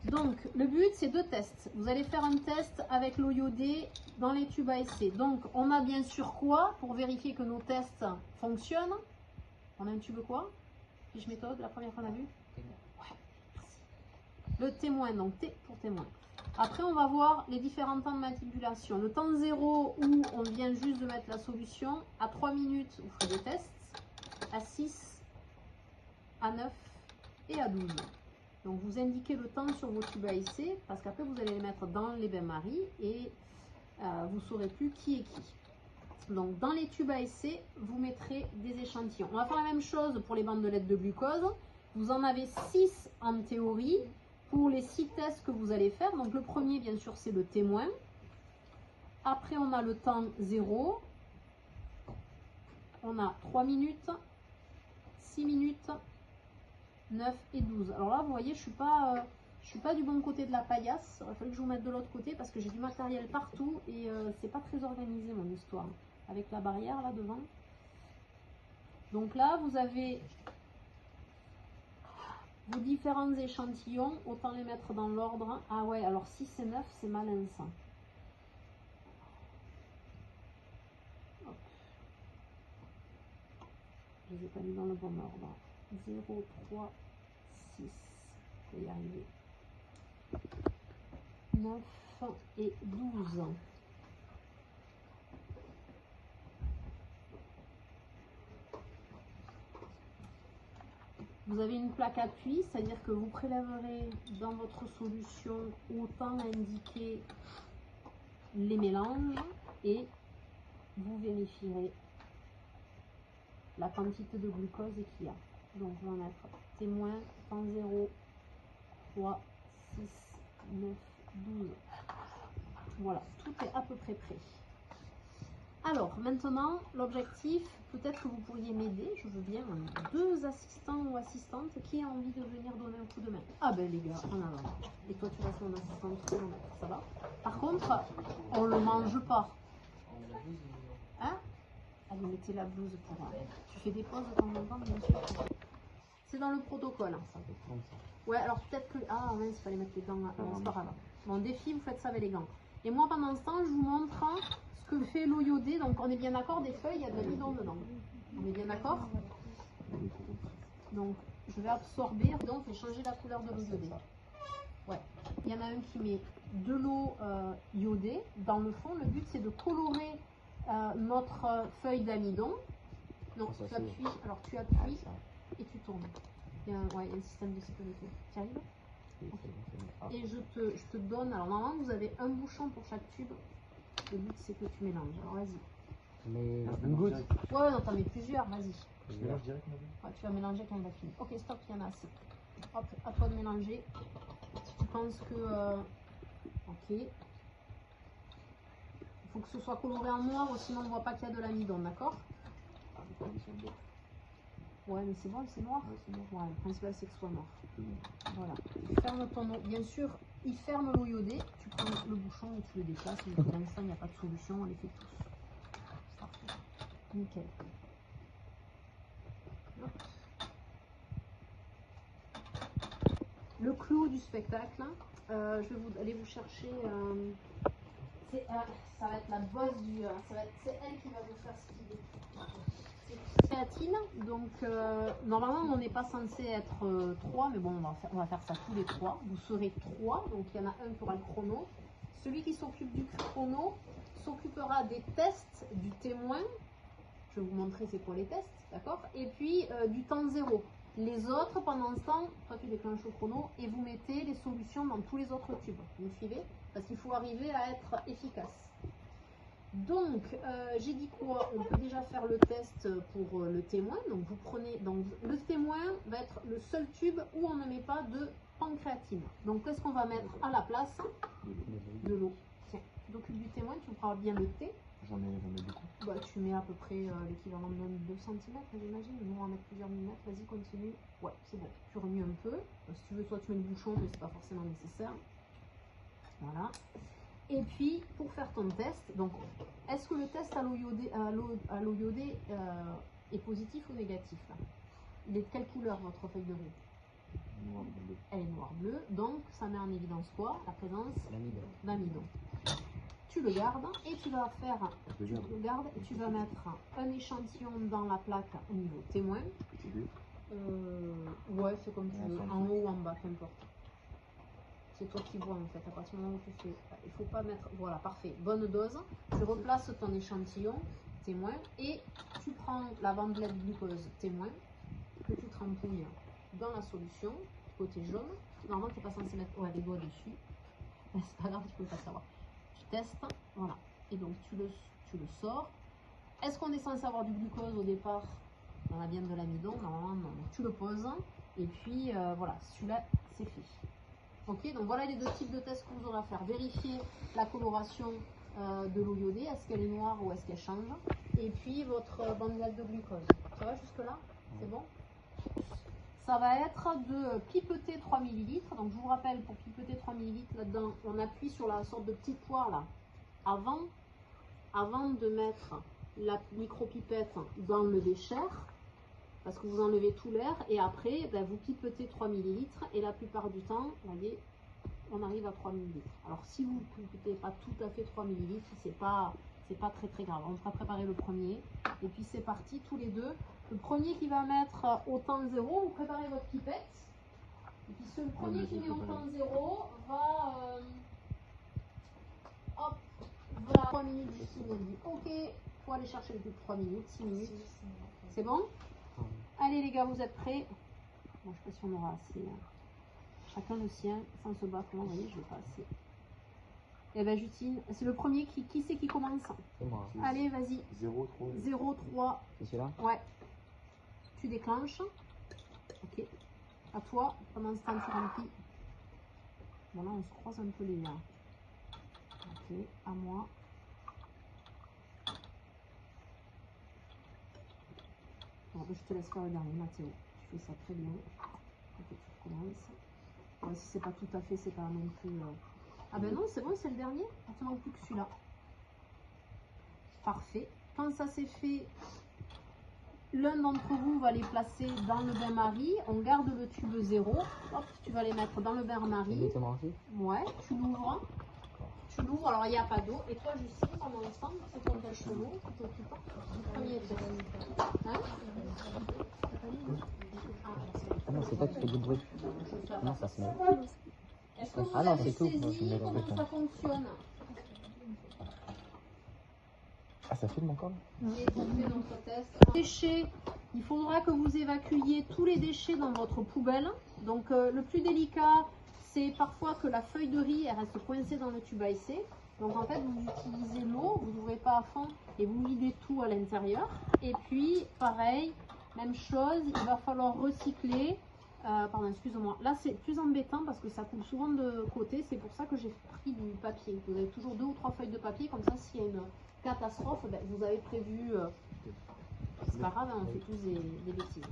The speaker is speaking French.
Donc, le but, c'est deux tests. Vous allez faire un test avec l'eau iodée dans les tubes à essai. Donc, on a bien sûr quoi pour vérifier que nos tests fonctionnent? On a un tube quoi? Fiche méthode, la première qu'on a vue? Ouais, merci. Le témoin, donc T pour témoin. Après, on va voir les différents temps de manipulation. Le temps 0 où on vient juste de mettre la solution. À 3 minutes, vous ferez des tests. À 6, à 9 et à 12. Donc, vous indiquez le temps sur vos tubes à essai parce qu'après, vous allez les mettre dans les bains-maries et vous ne saurez plus qui est qui. Donc, dans les tubes à essai, vous mettrez des échantillons. On va faire la même chose pour les bandelettes de glucose. Vous en avez 6 en théorie pour les 6 tests que vous allez faire. Donc, le premier, bien sûr, c'est le témoin. Après, on a le temps 0. On a 3 minutes, 6 minutes, 9 et 12. Alors là, vous voyez, je suis pas du bon côté de la paillasse. Il va falloir que je vous mette de l'autre côté parce que j'ai du matériel partout et c'est pas très organisé mon histoire. Avec la barrière là devant. Donc là, vous avez vos différents échantillons. Autant les mettre dans l'ordre. Ah ouais, alors 6 et 9, c'est malin ça. Hop. Je les ai pas mis dans le bon ordre. 0, 3, 6. Je vais y arriver. 9 et 12. Vous avez une plaque appui, c'est-à-dire que vous prélèverez dans votre solution autant indiquer les mélanges et vous vérifierez la quantité de glucose qu'il y a. Donc on va mettre témoin, temps 0, 3, 6, 9, 12. Voilà, tout est à peu près prêt. Alors, maintenant, l'objectif, peut-être que vous pourriez m'aider, je veux bien, 2 assistants ou assistantes qui a envie de venir donner un coup de main. Ah ben les gars, en avant. Et toi, tu restes mon assistante, ça va? Par contre, on le mange pas. Hein? Allez, mettez la blouse pour... Tu fais des pauses de temps en temps, bien sûr. C'est dans le protocole. Hein. Ouais, alors peut-être que... Ah mince, il fallait mettre les gants. Non, c'est pas grave. Bon, défi, vous faites ça avec les gants. Et moi, pendant ce temps, je vous montre ce que fait l'eau iodée. Donc, on est bien d'accord, des feuilles, il y a de l'amidon dedans. On est bien d'accord? Donc, je vais absorber. Donc, je vais changer la couleur de l'eau iodée. Ouais. Il y en a un qui met de l'eau iodée. Dans le fond, le but, c'est de colorer notre feuille d'amidon. Non, tu appuies. Alors, tu appuies et tu tournes. Il y a un système de sécurité. Tu arrives? Okay. Et je te donne, alors normalement vous avez un bouchon pour chaque tube. Le but c'est que tu mélanges. Alors vas-y. Mais une goutte? Ouais, non, t'en mets plusieurs, vas-y. Je mélange direct, ouais, tu vas mélanger quand il va finir. Ok, stop, il y en a assez. Hop, à toi de mélanger. Si tu penses que. Ok. Il faut que ce soit coloré en noir, sinon on ne voit pas qu'il y a de l'amidon, d'accord? Ouais, mais c'est bon, c'est noir. Ouais, le principal c'est que ce soit noir. Voilà. Tu fermes ton eau. Bien sûr, il ferme l'eau iodée. Tu prends le bouchon et tu le déplaces. Mais pour l'instant, il n'y a pas de solution. On les fait tous. Parfait. Nickel. Hop. Le clou du spectacle, je vais aller vous chercher. Ça va être la bosse du. C'est elle qui va vous faire ce qu'il est. Créatine, donc normalement on n'est pas censé être 3, mais bon on va faire ça tous les 3. Vous serez 3, donc il y en a un qui aura le chrono. Celui qui s'occupe du chrono s'occupera des tests du témoin. Je vais vous montrer c'est quoi les tests, d'accord? Et puis du temps 0. Les autres, pendant ce temps, toi tu déclenches le chrono et vous mettez les solutions dans tous les autres tubes. Vous me suivez? Parce qu'il faut arriver à être efficace. Donc, j'ai dit quoi? On peut déjà faire le test pour le témoin. Donc, vous prenez. Donc, le témoin va être le seul tube où on ne met pas de pancréatine. Donc, qu'est-ce qu'on va mettre à la place? De l'eau. Tiens, t'occupes du témoin, tu prends bien le thé. J'en ai beaucoup. Bah, tu mets à peu près l'équivalent de 2 cm, j'imagine. Nous, on va mettre plusieurs millimètres. Vas-y, continue. Ouais, c'est bon. Tu remues un peu. Si tu veux, soit tu mets le bouchon, mais c'est pas forcément nécessaire. Voilà. Et puis, pour faire ton test, donc, est-ce que le test à l'eau iodée est positif ou négatif là? Il est de quelle couleur votre feuille de roue? Noir, bleu. Elle est noir-bleu, donc ça met en évidence quoi? La présence L'amidon. d'amidon. Tu le gardes et tu vas faire, Je tu garde. le gardes et tu vas mettre un échantillon dans la plaque au niveau témoin. Petit dé. Ouais, c'est comme tu Ouais, veux, ça en haut ou en bas, qu'importe. C'est toi qui vois en fait, à partir du moment où tu fais. Il faut pas mettre. Voilà, parfait. Bonne dose. Tu replaces ton échantillon témoin et tu prends la bandelette glucose témoin que tu trempouilles dans la solution, côté jaune. Normalement, tu n'es pas censé mettre les doigts dessus. C'est pas grave, tu peux pas savoir. Tu testes, voilà. Et donc tu le sors. Est-ce qu'on est censé avoir du glucose au départ dans la viande de l'amidon? Normalement, non. Donc, tu le poses et puis voilà, celui-là, c'est fait. Ok, donc voilà les deux types de tests que vous aurez à faire. Vérifier la coloration de l'eau iodée, est-ce qu'elle est noire ou est-ce qu'elle change. Et puis votre bandelette de glucose. Ça va jusque là? C'est bon? Ça va être de pipeter 3 ml. Donc je vous rappelle, pour pipeter 3 ml là-dedans, on appuie sur la sorte de petite poire là. Avant de mettre la micro-pipette dans le bécher, parce que vous enlevez tout l'air, et après vous pipetez 3 ml, et la plupart du temps, vous voyez, on arrive à 3 ml. Alors si vous ne pipetez pas tout à fait 3 ml, c'est pas très grave. On va préparer le premier, et puis c'est parti, tous les deux. Le premier qui va mettre au temps 0, vous préparez votre pipette, et puis le premier qui met au temps 0 va... hop, voilà, 3 minutes juste, il m'a dit ok, faut aller chercher le plus de 3 minutes, 6 minutes. C'est bon? Allez les gars, vous êtes prêts? Bon, je sais pas si on aura assez. Chacun le sien, sans se battre. Vous voyez, je vais pas assez. Eh ben Justine, c'est le premier qui c'est qui commence? C'est moi. Allez, vas-y. 0, 3. 0, 3. C'est celui-là? Ouais. Tu déclenches. Ok. À toi, pendant ce temps tu remplis. Bon là on se croise un peu les gars. Ok, à moi. Bon, je te laisse faire le dernier, Mathéo. Tu fais ça très bien. Ok, tu recommences. Ouais, si c'est pas tout à fait, c'est pas non plus. Ah ben non, c'est bon, c'est le dernier. Il ne manque plus que celui-là. Parfait. Quand ça c'est fait, l'un d'entre vous va les placer dans le bain-marie. On garde le tube 0. Hop, tu vas les mettre dans le bain-marie. Exactement aussi. Ouais, tu l'ouvres. Tu l'ouvres, alors il n'y a pas d'eau. Et toi, Justine, pendant l'instant, c'est ton tel chevaux qui t'occupe du premier test. Hein? Ah non, c'est toi qui fais du bruit. Comment ça se met? Est-ce que vous Ah non, avez c'est tout. Moi, je saisi mets dans le comment ça fonctionne? Ah, ça filme encore? Et on fait notre test. Déchets, il faudra que vous évacuiez tous les déchets dans votre poubelle. Donc le plus délicat, c'est parfois que la feuille de riz elle reste coincée dans le tube à essai. Donc en fait, vous utilisez l'eau, vous n'ouvrez pas à fond et vous videz tout à l'intérieur. Et puis, pareil, même chose, il va falloir recycler. Pardon, excuse-moi. Là, c'est plus embêtant parce que ça coule souvent de côté. C'est pour ça que j'ai pris du papier. Vous avez toujours 2 ou 3 feuilles de papier. Comme ça, s'il y a une catastrophe, ben, vous avez prévu. C'est pas grave, hein, on fait tous des bêtises.